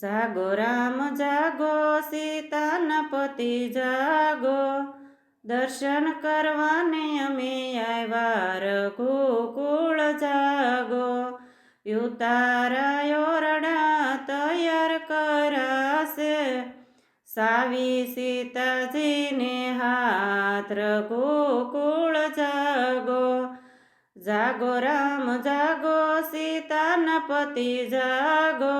જાગો રામ જાગો, સીતાના પતિ જાગો, દર્શન કરવાને અમે આવ્યા રઘુકુળ જાગો. યુતારા ઓરડા તૈયાર કરાશે, સાવી સીતાજીને હાથ રઘુકુળ જાગો. જાગો રામ જાગો, સીતાના પતિ જાગો,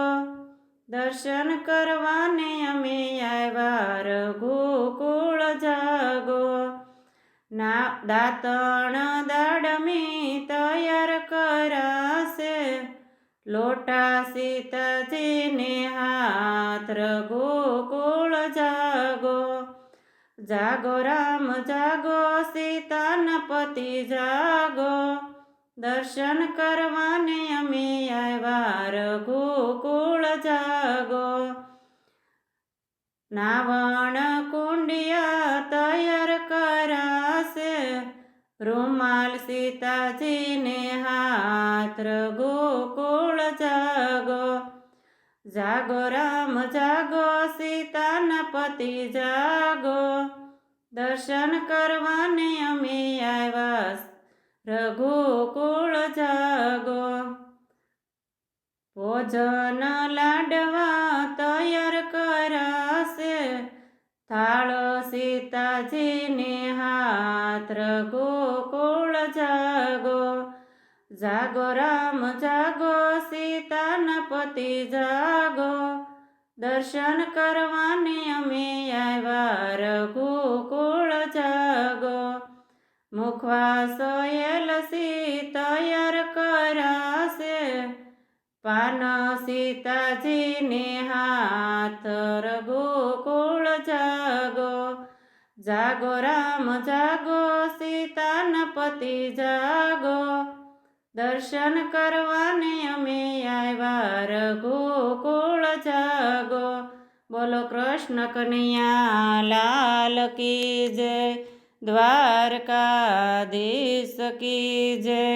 દર્શન કરવાને અમે આવ્યા રઘુકુળ જાગો. દાંતણ દાડમી તૈયાર કરાશે, લોટા સીતાજીને હાથ રઘુકુળ જાગો. જાગો રામ જાગો, સીતાના પતિ જાગો, દર્શન કરવાને અમે આવ્યા રઘુકુળ જાગો. નાવણ કુંડિયા તૈયાર કરાશે, રૂમાલ સીતાજીને હાથ રઘુકુળ જાગો. જાગો રામ જાગો, સીતાના પતિ જાગો, દર્શન કરવાને અમે આવ્યા રઘુકુળ જાગો. ભોજન લાડવા તૈયાર કરાશે, થાળ સીતાજીને હાથ રઘુકુળ જાગો. જાગો રામ જાગો, સીતાના પતિ જાગો, દર્શન કરવાને અમે આવ્યા રઘુકુળ જાગો. મુખવાસ એલસી તૈયાર કરાશે, પાન સીતાજીને હાથ રઘુકુળ જાગો. જાગો રામ જાગો, સીતાના પતિ જાગો, દર્શન કરવાને અમે આવ્યા રઘુકુળ જાગો. બોલો કૃષ્ણ કનૈયા લાલ કી જય, દ્વારકાધીશ કી જય.